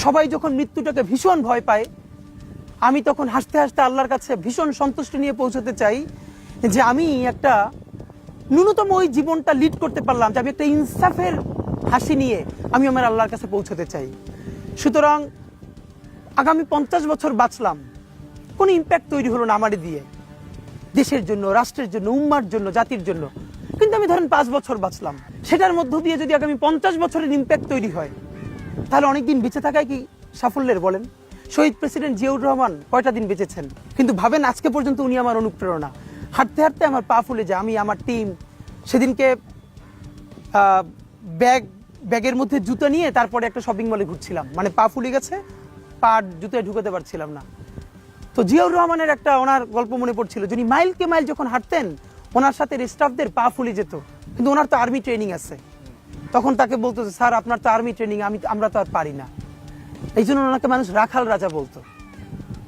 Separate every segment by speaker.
Speaker 1: সবাই যখন মৃত্যুটাকে ভীষণ ভয় পায়, আমি তখন হাসতে হাসতে আল্লাহর কাছে ভীষণ সন্তুষ্টি নিয়ে পৌঁছতে চাই যে আমি একটা ন্যূনতম ওই জীবনটা লিড করতে পারলাম, যে আমি একটা ইনসাফের হাসি নিয়ে আমি আমার আল্লাহর কাছে পৌঁছতে চাই। সুতরাং আগামী 50 বছর বাঁচলাম, কোনো ইম্প্যাক্ট তৈরি হলো না আমারে দিয়ে, দেশের জন্য, রাষ্ট্রের জন্য, উম্মার জন্য, জাতির জন্য। কিন্তু আমি ধরেন 5 বছর বাঁচলাম, সেটার মধ্য দিয়ে যদি আগামী 50 বছরের ইম্প্যাক্ট তৈরি হয়, তাহলে অনেকদিন বেঁচে থাকায় কি সাফল্যের বলেন? শহীদ প্রেসিডেন্ট জিয়াউর রহমান কয়টা দিন বেঁচেছেন, কিন্তু ভাবেন আজকে পর্যন্ত উনি আমার অনুপ্রেরণা। হাঁটতে হাঁটতে আমার পা ফুলে যায়। আমি, আমার টিম সেদিনকে ব্যাগের মধ্যে জুতো নিয়ে তারপরে একটা শপিং মলে ঘুরছিলাম, মানে পা ফুলে গেছে, পা জুতোয় ঢুকাতে পারছিলাম না। তো জিয়াউর রহমানের একটা ওনার গল্প মনে পড়ছিল, যিনি মাইলকে মাইল যখন হাঁটতেন ওনার সাথে স্টাফদের পা ফুলে যেত, কিন্তু ওনার তো আর্মি ট্রেনিং আছে। তখন তাকে বলতো যে স্যার আপনার তো আর্মি ট্রেনিং, আমরা তো আর পারি না। এই জন্য ওনাকে মানুষ রাখাল রাজা বলতো।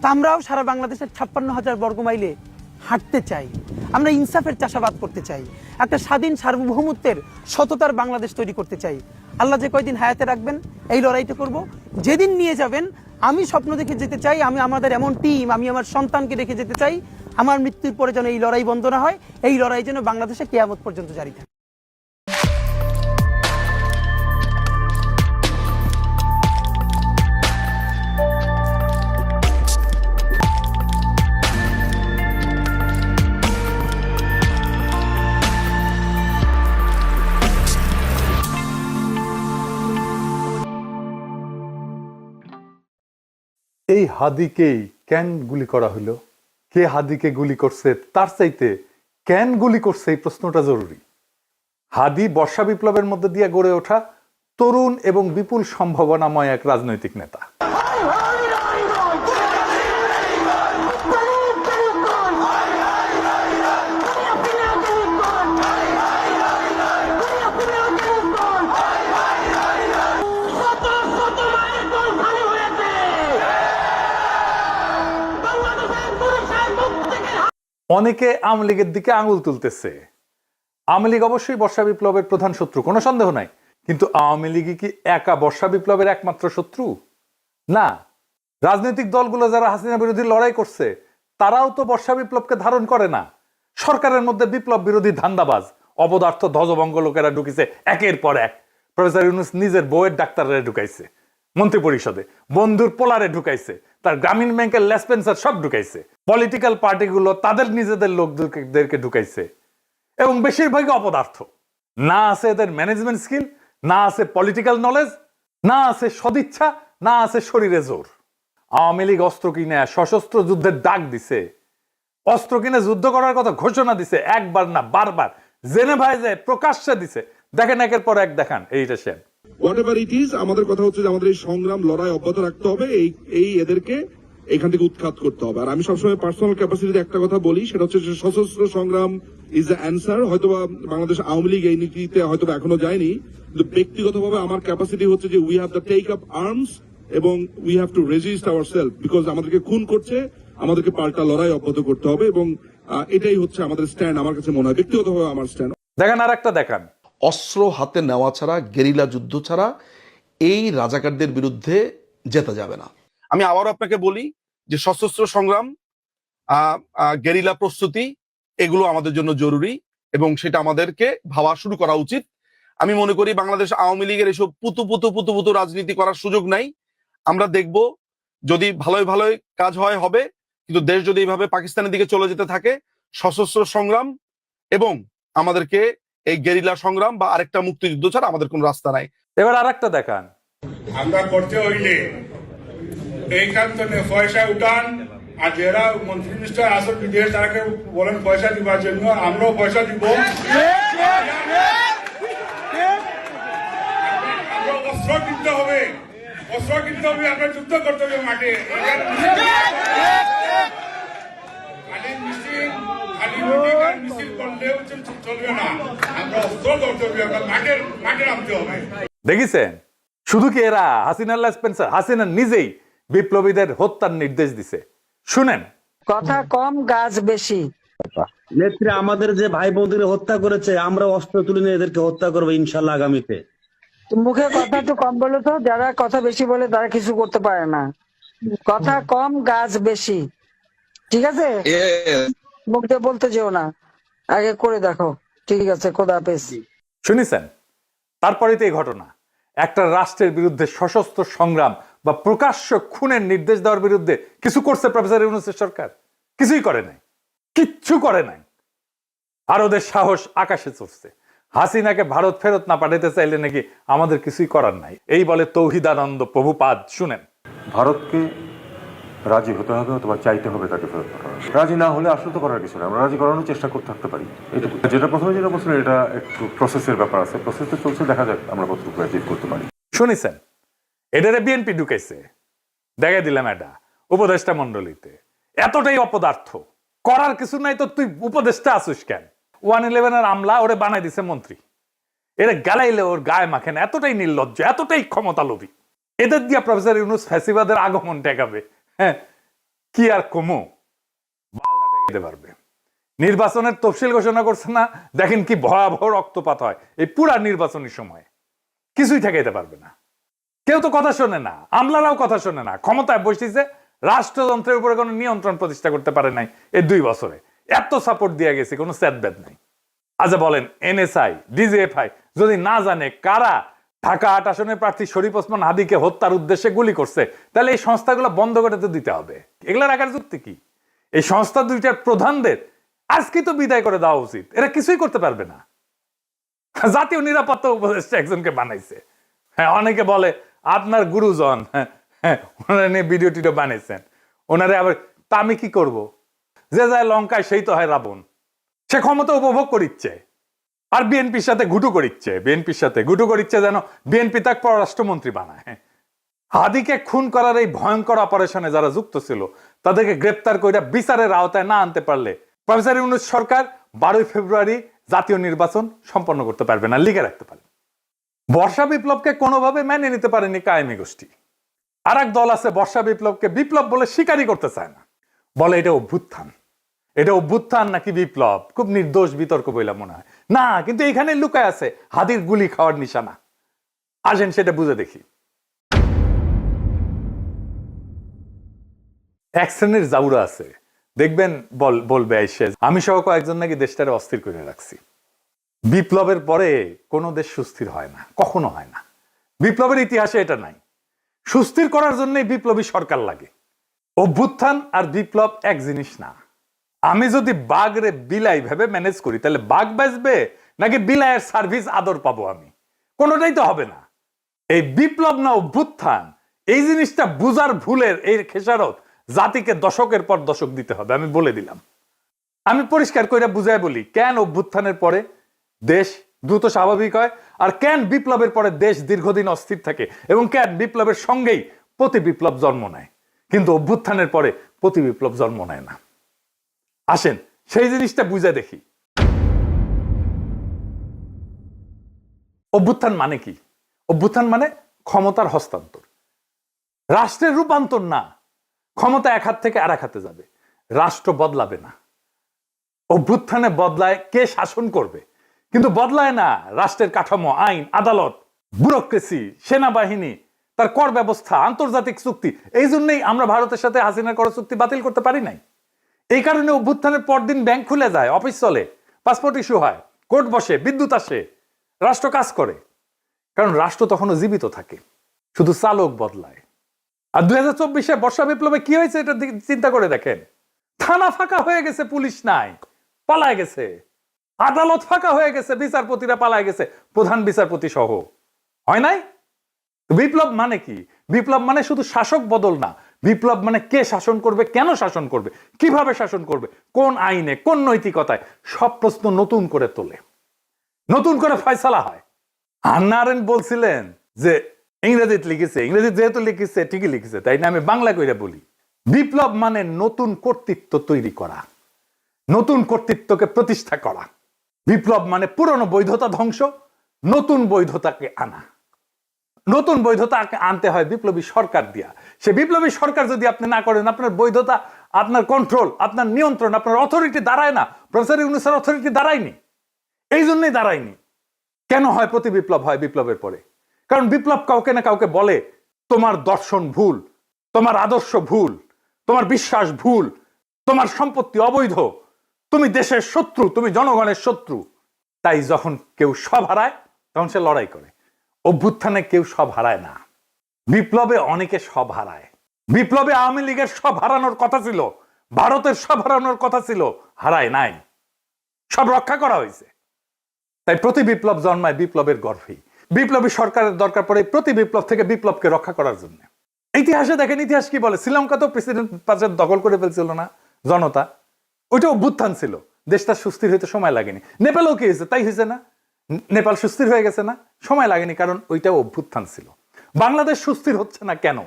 Speaker 1: তা আমরাও সারা বাংলাদেশের 56,000 বর্গমাইলে হাঁটতে চাই, আমরা ইনসাফের চাষাবাদ করতে চাই, একটা স্বাধীন সার্বভৌমত্বের সততার বাংলাদেশ তৈরি করতে চাই। আল্লাহ যে কয়দিন হায়াতে রাখবেন এই লড়াইটা করব। যেদিন নিয়ে যাবেন আমি স্বপ্ন দেখে যেতে চাই, আমি আমাদের এমন টিম, আমি আমার সন্তানকে রেখে যেতে চাই, আমার মৃত্যুর পরে যেন এই লড়াই বন্ধ না হয়, এই লড়াই যেন বাংলাদেশে কিয়ামত পর্যন্ত জারি থাকে।
Speaker 2: এই হাদিকেই কেন গুলি করা হলো, কে হাদিকে গুলি করছে, তার চাইতে কেন গুলি করছে এই প্রশ্নটা জরুরি। হাদি বর্ষা বিপ্লবের মধ্যে দিয়ে গড়ে ওঠা তরুণ এবং বিপুল সম্ভাবনাময় এক রাজনৈতিক নেতা। অনেকে আওয়ামী লীগের দিকে আঙুল তুলতেছে। আওয়ামী লীগ অবশ্যই বর্ষা বিপ্লবের প্রধান শত্রু, কোনো সন্দেহ নাই, কিন্তু আওয়ামী লীগই কি একা বর্ষা বিপ্লবের একমাত্র শত্রু? না, রাজনৈতিক দলগুলো যারা হাসিনা বিরোধী লড়াই করছে তারাও তো বর্ষা বিপ্লবকে ধারণ করে না। সরকারের মধ্যে বিপ্লব বিরোধী ধান্দাবাজ অপদার্থ ধ্বজভঙ্গ লোকেরা ঢুকিছে একের পর এক। প্রফেসর ইউনূস নিজের বউয়ের ডাক্তাররা ঢুকাইছে মন্ত্রী পরিষদে, বন্ধুর পোলারে ঢুকাইছে, তার গ্রামীণ ব্যাংকের লেসপেন্সার সব ঢুকাইছে, পলিটিক্যাল পার্টিগুলো তাদের নিজেদের লোকদেরকে ঢুকাইছে, এবং বেশিরভাগই অপদার্থ। না আছে এদের ম্যানেজমেন্ট স্কিল, না আছে পলিটিক্যাল নলেজ, না আছে সদিচ্ছা, না আছে শরীরে জোর। আওয়ামী লীগ অস্ত্র কিনে সশস্ত্র যুদ্ধের ডাক দিছে, অস্ত্র কিনে যুদ্ধ করার কথা ঘোষণা দিছে, একবার না বারবার জেনেভায় যায় প্রকাশ্যে দিছে। দেখেন একের পর এক দেখান এইটা সেন।
Speaker 3: হোয়াটএভার ইট ইজ, আমাদের কথা হচ্ছে যে আমাদের এই সংগ্রাম লড়াই অব্যাহত রাখতে হবে, এই এদেরকে এখান থেকে উৎখাত করতে হবে। আর আমি সবসময় পার্সোনাল ক্যাপাসিটিতে একটা কথা বলি, সেটা হচ্ছে সশস্ত্র সংগ্রাম ইজ দ্য অ্যান্সার। হয়তোবা বাংলাদেশ আওয়ামী লীগ এই নীতিতে হয়তো এখনো যায়নি, কিন্তু ব্যক্তিগতভাবে আমার ক্যাপাসিটি হচ্ছে যে we have to take up arms এবং we have to resist ourselves, because আমাদেরকে খুন করছে, আমাদেরকে পাল্টা লড়াই অব্যাহত করতে হবে, এবং এটাই হচ্ছে আমাদের স্ট্যান্ড। আমার কাছে মনে হয় ব্যক্তিগতভাবে আমার স্ট্যান্ড।
Speaker 2: দেখেন আর একটা দেখান,
Speaker 4: অস্ত্র হাতে নেওয়া ছাড়া, গেরিলা যুদ্ধ ছাড়া এই রাজাকারদের বিরুদ্ধে জেতা যাবে না।
Speaker 5: আমি আবারও আপনাকে বলি যে সশস্ত্র সংগ্রাম, গেরিলা প্রস্তুতি, এগুলো আমাদের জন্য জরুরি এবং সেটা আমাদেরকে ভাবা শুরু করা উচিত। আমি মনে করি বাংলাদেশ আওয়ামী লীগের এসব পুতু রাজনীতি করার সুযোগ নাই। আমরা দেখব যদি ভালোই ভালোই কাজ হয় হবে, কিন্তু দেশ যদি এইভাবে পাকিস্তানের দিকে চলে যেতে থাকে, সশস্ত্র সংগ্রাম এবং আমাদেরকে এই গেরিলা সংগ্রাম বা আরেকটা মুক্তিযুদ্ধ ছাড়া আমাদের কোন রাস্তা নাই।
Speaker 2: এবার আর একটা দেখান,
Speaker 6: আমরা করতে হইলে এইখান থেকে পয়সা উঠান, আর যারা মন্ত্রী মিনিস্টার আসল বিদেশ তারাকে বলেন পয়সা দিবার জন্য, আমরাও পয়সা দিব। অস্ত্র কিনতে হবে, আমরা যুদ্ধ করতে হবে মাঠে।
Speaker 2: দেখেছেন শুধু কি এরা হাসিনা লেসপেন্সার, হাসিনা নিজেই বিপ্লবীদের হত্যার নির্দেশ দিছে। শুনেন,
Speaker 7: কথা কম গাছ বেশি।
Speaker 8: নেত্রী আমাদের যে ভাই বোনদের হত্যা করেছে, আমরা অস্ত্র তুলে নিয়ে এদেরকে হত্যা করবো ইনশাল্লাহ আগামীতে।
Speaker 7: তো মুখে কথা একটু কম বলো তো, যারা কথা বেশি বলে তারা কিছু করতে পারে না। কথা কম গাছ বেশি, ঠিক আছে? মুখ দিয়ে বলতে যেও না, আগে করে দেখো। ঠিক আছে, খোদা হাফেজ।
Speaker 2: শুনেছেন? তারপরেই তো এই ঘটনা। একটা রাষ্ট্রের বিরুদ্ধে সশস্ত্র সংগ্রাম বা প্রকাশ্য খুনের নির্দেশ দেওয়ার বিরুদ্ধে কিছু করছে প্রফেসর ইউনূসের সরকার? কিছুই করে নাই, কিচ্ছু করে নাই। আর ওদের সাহস আকাশে চড়ছে। হাসিনাকে ভারত ফেরত না পাঠাতে চাইলে নাকি আমাদের কিছুই করার নাই, এই বলে তৌহিদানন্দ প্রভুপাদ। শুনেন,
Speaker 8: ভারতকে রাজি হতে হবে অথবা চাইতে হবে তাকে ফেরত পাঠানো। রাজি না হলে আসলে তো করার কিছু নেই, আমরা রাজি করানোর চেষ্টা করতে থাকতে পারি, এটুকু। যেটা প্রথমে যেটা বলছিলেন, এটা একটু প্রসেসের ব্যাপার আছে, প্রসেস তো চলছে, দেখা যাক আমরা কতটুকু অ্যাচিভ করতে পারি।
Speaker 2: শুনেছেন? এটারে বিএনপি ঢুকাইছে, দেখে দিলাম এটা উপদেষ্টা মন্ডলীতে। এতটাই অপদার্থ, করার কিছু নাই তো তুই উপদেষ্টা আসিস কেন? 111 আমলা ওরে বানাই দিছে মন্ত্রী। এরা গালাইলে ওর গায়ে মাখেন, এতটাই নির্লজ্জ, এতটাই ক্ষমতা লোভী। এদের দিয়া প্রফেসর ইউনূস ফ্যাসিবাদের আগমন ঠেকাবে। হ্যাঁ, কি আর কমো, বালটা ঠেকাইতে পারবে। নির্বাচনের তফসিল ঘোষণা করছে না, দেখেন কি ভয়াবহ রক্তপাত হয় এই পুরা নির্বাচনের সময়। কিছুই ঠেকাইতে পারবে না। কেউ তো কথা শোনে না, আমলারাও কথা শোনে না। ক্ষমতায় বসেছে, রাষ্ট্রযন্ত্রের উপরে কোনো নিয়ন্ত্রণ প্রতিষ্ঠা করতে পারে নাই এই 2 বছরে। এত সাপোর্ট দিয়ে গেছে, কোনো স্যাদব্যাদ নাই। আচ্ছা বলেন, এনএসআই, ডিজিএফআই যদি না জানে কারা ঢাকা 8 আসনের প্রার্থী শরীফ ওসমান হাদিকে হত্যার উদ্দেশ্যে গুলি করছে, তাহলে এই সংস্থাগুলো বন্ধ করে তো দিতে হবে। এগুলো রাখার যুক্তি কি? এই সংস্থা দুইটার প্রধানদের আজকে তো বিদায় করে দেওয়া উচিত। এরা কিছুই করতে পারবে না। জাতীয় নিরাপত্তা উপদেষ্টা একজনকে বানাইছে। হ্যাঁ, অনেকে বলে আপনার গুরুজন, হ্যাঁ, ওনারা নিয়ে ভিডিও টিডিও বানিয়েছেন। ওনারে আবার তা আমি কি করব? যে যায় লঙ্কায় সেই তো হয় রাবণ। সে ক্ষমতা উপভোগ করিচ্ছে আর বিএনপির সাথে ঘুটু করিচ্ছে, যেন বিএনপি তাকে পররাষ্ট্রমন্ত্রী বানায়। হাদিকে খুন করার এই ভয়ঙ্কর অপারেশনে যারা যুক্ত ছিল তাদেরকে গ্রেপ্তার করে বিচারের আওতায় না আনতে পারলে প্রফেসর ইউনূস সরকার 12 ফেব্রুয়ারি জাতীয় নির্বাচন সম্পন্ন করতে পারবে না, লিখে রাখতে পারে। বর্ষা বিপ্লবকে কোনোভাবে মেনে নিতে পারেনি কায়েমি গোষ্ঠী। আর এক দল আছে বর্ষা বিপ্লবকে বিপ্লব বলে স্বীকারই করতে চায় না, বলে এটা অভ্যুত্থান। এটা অভ্যুত্থান নাকি বিপ্লব খুব নির্দোষ বিতর্ক বইলা মনে হয় না, কিন্তু এখানে লুকায় আছে হাদির গুলি খাওয়ার নিশানা। আসেন সেটা বুঝে দেখি। এক শ্রেণীর জাউরা আছে, দেখবেন বলবে আইসে আমি সহ কয়েকজন নাকি দেশটারে অস্থির করে রাখছি। বিপ্লবের পরে কোনো দেশ সুস্থির হয় না, কখনো হয় না। বিপ্লবের ইতিহাসে এটা নাই। সুস্থির করার জন্যই বিপ্লবী সরকার লাগে। অভ্যুত্থান আর বিপ্লব এক জিনিস না। আমি যদি বাঘরে বিলাই ভেবে ম্যানেজ করি তাহলে বাঘ বাঁচবে নাকি বিলাইয়ের সার্ভিস আদর পাবো আমি? কোনোটাই তো হবে না। এই বিপ্লব না অভ্যুত্থান, এই জিনিসটা বুঝার ভুলের এই খেসারত জাতিকে দশকের পর দশক দিতে হবে। আমি বলে দিলাম, আমি পরিষ্কার করে বুঝাই বলি কেন অভ্যুত্থানের পরে দেশ দ্রুত স্বাভাবিক হয় আর কেন বিপ্লবের পরে দেশ দীর্ঘদিন অস্থির থাকে এবং কেন বিপ্লবের সঙ্গেই প্রতি বিপ্লব জন্ম নেয় কিন্তু অভ্যুত্থানের পরে প্রতি বিপ্লব জন্ম নেয় না। আসেন সেই জিনিসটা বুঝে দেখি। অভ্যুত্থান মানে কি? অভ্যুত্থান মানে ক্ষমতার হস্তান্তর, রাষ্ট্রের রূপান্তর না। ক্ষমতা এক হাত থেকে আর এক হাতে যাবে, রাষ্ট্র বদলাবে না। অভ্যুত্থানে বদলায় কে শাসন করবে, কিন্তু বদলায় না রাষ্ট্রের কাঠামো, আইন, আদালত, ব্যুরোক্রেসি, সেনাবাহিনী, তার কর ব্যবস্থা, আন্তর্জাতিক চুক্তি। এই জন্যই আমরা ভারতের সাথে হাসিনার কর চুক্তি বাতিল করতে পারি নাই। এই কারণে অভ্যুত্থানের পরদিন ব্যাংক খুলে যায়, অফিস চলে, পাসপোর্ট ইস্যু হয়, কোর্ট বসে, বিদ্যুৎ আসে, রাষ্ট্র কাজ করে। কারণ রাষ্ট্র তখনও জীবিত থাকে, শুধু চালক বদলায়। আর 2024 বর্ষা বিপ্লবে কি হয়েছে এটা চিন্তা করে দেখেন। থানা ফাঁকা হয়ে গেছে, পুলিশ নাই, পালায় গেছে। আদালত ফাঁকা হয়ে গেছে, বিচারপতিরা পালায় গেছে, প্রধান বিচারপতি সহ। হয় নাই? বিপ্লব মানে কি? বিপ্লব মানে শুধু শাসক বদল না। বিপ্লব মানে কে শাসন করবে, কেন শাসন করবে, কিভাবে শাসন করবে, কোন আইনে, কোন নৈতিকতায়, সব প্রশ্ন নতুন করে তোলে, নতুন করে ফয়সালা হয়। হান্না আরেন্ট বলছিলেন যে ইংরেজিতে লিখেছে, ইংরেজি যেহেতু লিখেছে ঠিকই লিখেছে, তাই না আমি বাংলা কইরা বলি। বিপ্লব মানে নতুন কর্তৃত্ব তৈরি করা, নতুন কর্তৃত্বকে প্রতিষ্ঠা করা। বিপ্লব মানে পুরনো বৈধতা ধ্বংস, নতুন বৈধতাকে আনা। নতুন বৈধতা আনতে হয় বিপ্লবী সরকার দিয়া। সে বিপ্লবী সরকার যদি আপনি না করেন, আপনার বৈধতা, আপনার কন্ট্রোল, আপনার নিয়ন্ত্রণ, আপনার অথরিটি দাঁড়ায় না। প্রফেসর ইউনূসের অথরিটি দাঁড়ায়নি, এই জন্যই দাঁড়ায়নি। কেন হয় প্রতি বিপ্লব হয় বিপ্লবের পরে? কারণ বিপ্লব কাউকে না কাউকে বলে তোমার দর্শন ভুল, তোমার আদর্শ ভুল, তোমার বিশ্বাস ভুল, তোমার সম্পত্তি অবৈধ, তুমি দেশের শত্রু, তুমি জনগণের শত্রু। তাই যখন কেউ সব হারায় তখন সে লড়াই করে। অভ্যুত্থানে কেউ সব হারায় না, বিপ্লবে অনেকে সব হারায়। বিপ্লবে আওয়ামী লীগের সব হারানোর কথা ছিল, ভারতের সব হারানোর কথা ছিল, হারায় নাই, সব রক্ষা করা হয়েছে। তাই প্রতি বিপ্লব জন্মায় বিপ্লবের গর্ভেই। বিপ্লবী সরকারের দরকার পড়ে প্রতি বিপ্লব থেকে বিপ্লবকে রক্ষা করার জন্য। ইতিহাসে দেখেন, ইতিহাস কি বলে, শ্রীলঙ্কা তো প্রেসিডেন্ট পাশে দখল করে ফেলছিল না জনতা, ওইটা অভ্যুত্থান ছিল, দেশটা সুস্থির হইতে সময় লাগেনি। নেপালও কি হয়েছে, তাই হয়েছে না, নেপাল সুস্থির হয়ে গেছে না, সময় লাগেনি, কারণ ওইটাও অভ্যুত্থান ছিল। বাংলাদেশ সুস্থির হচ্ছে না কেন?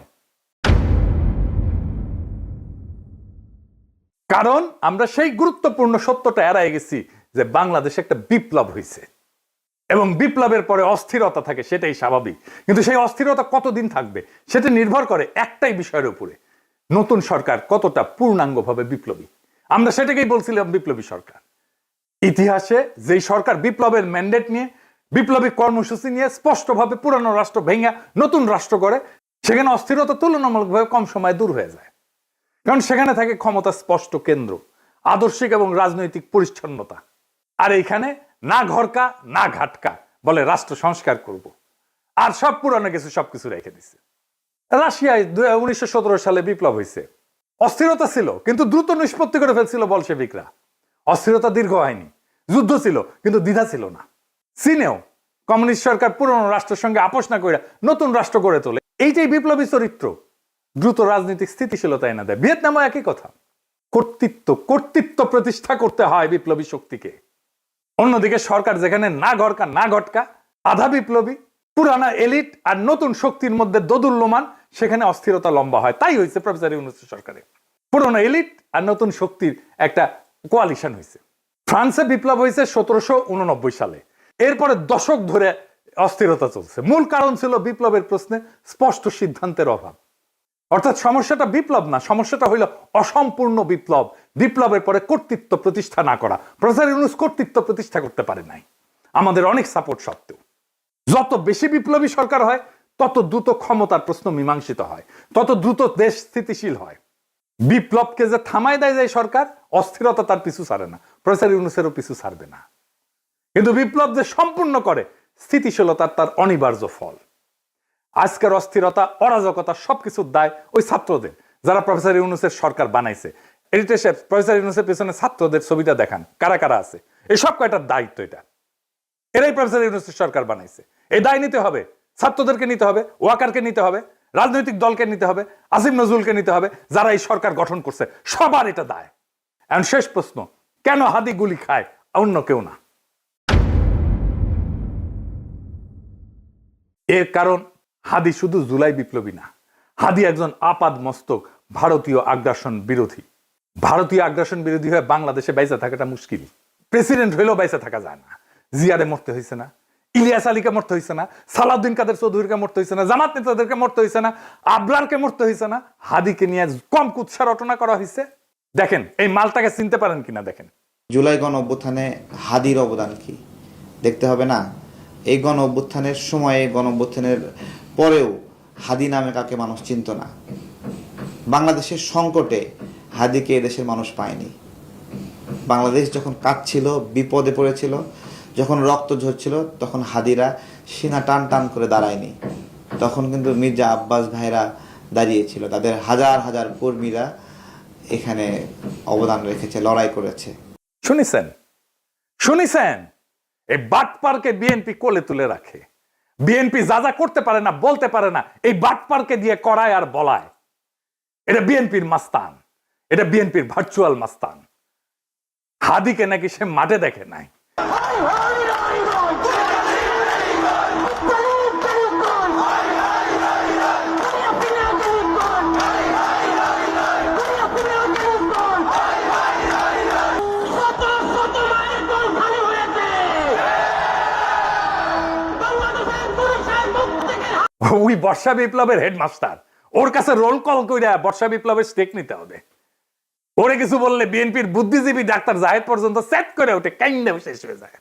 Speaker 2: কারণ আমরা সেই গুরুত্বপূর্ণ সত্যটা এড়াই গেছি যে বাংলাদেশে একটা বিপ্লব হয়েছে এবং বিপ্লবের পরে অস্থিরতা থাকে, সেটাই স্বাভাবিক। কিন্তু সেই অস্থিরতা কতদিন থাকবে সেটা নির্ভর করে একটাই বিষয়ের উপরে, নতুন সরকার কতটা পূর্ণাঙ্গভাবে বিপ্লবী। আমরা সেটাকেই বলছিলাম বিপ্লবী সরকার। ইতিহাসে যেই সরকার বিপ্লবের ম্যান্ডেট নিয়ে, বিপ্লবী কর্মসূচি নিয়ে স্পষ্টভাবে পুরানো রাষ্ট্র ভেঙে নতুন রাষ্ট্র করে, সেখানে অস্থিরতা তুলনামূলকভাবে কম সময় দূর হয়ে যায়। কারণ সেখানে থাকে ক্ষমতা স্পষ্ট কেন্দ্র, আদর্শিক এবং রাজনৈতিক পরিচ্ছন্নতা। আর এইখানে না ঘরকা না ঘাটকা, বলে রাষ্ট্র সংস্কার করব, আর সব পুরানো কিছু সবকিছু রেখে দিচ্ছে। রাশিয়ায় 1917 সালে বিপ্লব হয়েছে, অস্থিরতা ছিল কিন্তু দ্রুত নিষ্পত্তি করে ফেলছিল বলশেভিকরা। অস্থিরতা দীর্ঘ হয়নি, যুদ্ধ ছিল কিন্তু দ্বিধা ছিল না। চীনেও কমিউনিস্ট সরকার পুরনো রাষ্ট্রের সঙ্গে আপোষ না করে নতুন রাষ্ট্র গড়ে তোলে। এইটাই বিপ্লবী চরিত্র, দ্রুত রাজনৈতিক স্থিতিশীলতা এনে দেয়। ভিয়েতনামও একই কথা। কর্তৃত্ব প্রতিষ্ঠা করতে হয় বিপ্লবী শক্তিকে। অন্যদিকে সরকার যেখানে না ঘরকা না ঘটকা, আধা বিপ্লবী, পুরানা এলিট আর নতুন শক্তির মধ্যে দোদুল্যমান, সেখানে অস্থিরতা লম্বা হয়। তাই হয়েছে প্রফেসর ইউনূসের সরকারে, পুরনো এলিট আর নতুন শক্তির একটা কোয়ালিশন হয়েছে। ফ্রান্সে বিপ্লব হয়েছে 1789 সালে। এরপরে দশক ধরে অস্থিরতা চলছে। মূল কারণ ছিল বিপ্লবের প্রশ্নে স্পষ্ট সিদ্ধান্তের অভাব। অর্থাৎ সমস্যাটা বিপ্লব না, সমস্যাটা হইল অসম্পূর্ণ বিপ্লব, বিপ্লবের পরে কর্তৃত্ব প্রতিষ্ঠা না করা। প্রফেসর ইউনূস কর্তৃত্ব প্রতিষ্ঠা করতে পারে নাই, আমাদের অনেক সাপোর্ট সত্ত্বেও। যত বেশি বিপ্লবী সরকার হয় তত দ্রুত ক্ষমতার প্রশ্ন মীমাংসিত হয়, তত দ্রুত দেশ স্থিতিশীল হয়। বিপ্লবকে যে থামায় দেয় যায় সরকার, অস্থিরতা তার পিছু ছাড়ে না, প্রফেসর ইউনূসেরও পিছু ছাড়বে না। কিন্তু বিপ্লব যে সম্পূর্ণ করে, স্থিতিশীলতার তার অনিবার্য ফল। আজকের অস্থিরতা, অরাজকতা সবকিছুর দায় ওই ছাত্রদের, যারা প্রফেসর ইউনূসের সরকার বানাইছে। এডিটর সাহেব, প্রফেসর ইউনূসের পেছনে ছাত্রদের ছবিটা দেখান, কারা কারা আছে। এই সব কয়টার দায়িত্ব এটা, এরাই প্রফেসর ইউনূসের সরকার বানাইছে। এই দায় নিতে হবে, ছাত্রদেরকে নিতে হবে, ওয়াকারকে নিতে হবে, রাজনৈতিক দলকে নিতে হবে, আসিফ নজরুলকে নিতে হবে, যারা এই সরকার গঠন করছে, সবার এটা দায়। এখন শেষ প্রশ্ন, কেন হাদি গুলি খায়, অন্য কেউ না? এর কারণ হাদি শুধু জুলাই বিপ্লবী না, হাদি একজন আপাদ মস্তক ভারতীয় আগ্রাসন বিরোধী। ভারতীয় আগ্রাসন বিরোধী হয়ে বাংলাদেশে বাইসা থাকাটা মুশকিল। প্রেসিডেন্ট হইলেও বাইসা থাকা যায় না। জিয়ারে মরতে হয়েছে না, ইলিয়াস আলীকে মরতে হয়েছে না, সালাউদ্দিন কাদের চৌধুরীকে মরতে হয়েছে না, জামাত নেতাদেরকে মরতে হয়েছে না, আবরারকে মরতে হয়েছে না, হাদিকে নিয়ে কম কুৎসা রটনা করা হয়েছে। দেখেন এই মালটাকে চিনতে পারেন কিনা দেখেন।
Speaker 9: জুলাই গণ অভ্যুত্থানে হাদির অবদান কি দেখতে হবে না? এই গণ অভ্যুত্থানের সময়ে, গণ অভ্যুত্থানের পরেও হাদি নামে কাকে মানুষ চিনত না। বাংলাদেশের সংকটে হাদিকে এদেশের মানুষ পায়নি। বাংলাদেশ যখন কাঁদছিল, বিপদে পড়েছিল, যখন রক্ত ঝরছিল, তখন হাদিরা সিনা টান টান করে দাঁড়ায়নি। তখন কিন্তু মির্জা আব্বাস ভাইরা দাঁড়িয়েছিল, তাদের হাজার হাজার কর্মীরা এখানে অবদান রেখেছে, লড়াই করেছে।
Speaker 2: শুনেছেন এই বাটপারকে বিএনপি কোলে তুলে রাখে। বিএনপি যা যা করতে পারে না, বলতে পারে না, এই বাটপারকে দিয়ে করায় আর বলায়। এটা বিএনপির মাস্তান, এটা বিএনপির ভার্চুয়াল মাস্তান। হাদিকে নাকি সে মাঠে দেখে নাই। ওই বর্ষা বিপ্লবের হেডমাস্টার, ওর কাছে রোল কল কইরা বর্ষা বিপ্লবের স্টেক নিতে হবে। ওরে কিছু বললে বিএনপির বুদ্ধিজীবী ডাক্তার জাহেদ পর্যন্ত সেট করে ওঠে, কাইন্ডে শেষ হয়ে যায়।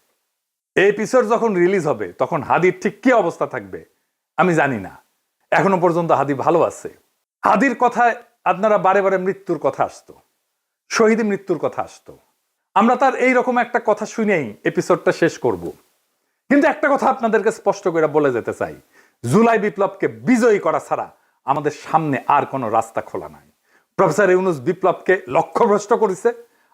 Speaker 2: এই এপিসোড যখন রিলিজ হবে তখন হাদির ঠিক কি অবস্থা থাকবে আমি জানি না। এখনো পর্যন্ত হাদি ভালো আছে। হাদির কথায় আপনারা বারে বারে মৃত্যুর কথা আসতো, শহীদ মৃত্যুর কথা আসতো। আমরা তার এইরকম একটা কথা শুনেই এপিসোডটা শেষ করব। কিন্তু একটা কথা আপনাদেরকে স্পষ্ট করে বলে যেতে চাই, জুলাই বিপ্লবকে বিজয়ী করা ছাড়া আমাদের সামনে আর কোনো রাস্তা খোলা নাই। প্রফেসর ইউনূস বিপ্লবকে লক্ষ্যভ্রষ্ট করেছে।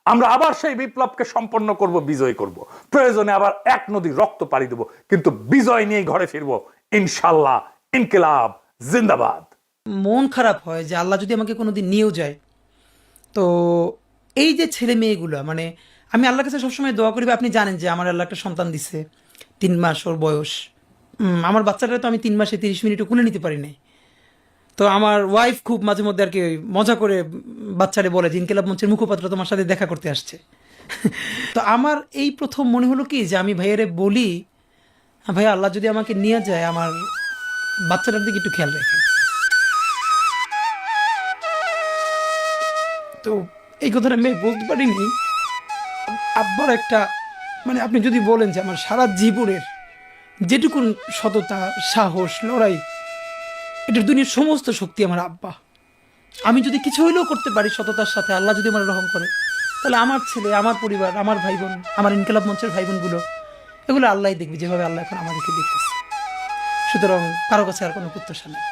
Speaker 2: আমরা আবার সেই বিপ্লবকে সম্পন্ন করব, বিজয় করব। প্রয়োজনে আবার এক নদী রক্ত পাড়ি দেব, কিন্তু বিজয় নিয়ে ঘরে ফিরবো ইনশাল্লাহ। ইনকিলাব জিন্দাবাদ।
Speaker 1: মন খারাপ হয় যে আল্লাহ যদি আমাকে কোনোদিন নিয়েও যায়, তো এই যে ছেলে মেয়েগুলো, মানে আমি আল্লাহর কাছে সবসময় দোয়া করি। আপনি জানেন যে আমার আল্লাহ একটা সন্তান দিছে, 3 মাস ওর বয়স। আমার বাচ্চাটা তো আমি 3 মাসে 30 মিনিটও কোলে নিতে পারি নাই। তো আমার ওয়াইফ খুব মাঝে মধ্যে আর কি মজা করে বাচ্চারে বলে যে ইনকিলাব মঞ্চের মুখপাত্র তোমার সাথে দেখা করতে আসছে। তো আমার এই প্রথম মনে হলো কি যে আমি ভাইয়ারে বলি, ভাইয়া আল্লাহ যদি আমাকে নিয়ে যায়, আমার বাচ্চাটার দিকে একটু খেয়াল রাখেন। তো এই কথাটা আমি বলতে পারিনি। আব্বার একটা, মানে আপনি যদি বলেন যে আমার সারা জীবনের যেটুকুন সততা, সাহস, লড়াই, এটার দুনিয়ার সমস্ত শক্তি আমার আব্বা। আমি যদি কিছু হইলেও করতে পারি সততার সাথে, আল্লাহ যদি আমার রহম করে, তাহলে আমার ছেলে, আমার পরিবার, আমার ভাই বোন, আমার ইনকিলাব মঞ্চের ভাই বোনগুলো, এগুলো আল্লাহ দেখবে যেভাবে আল্লাহ এখন আমাদেরকে দেখতেছে। সুতরাং কারো কাছে আর কোনো প্রত্যাশা নেই।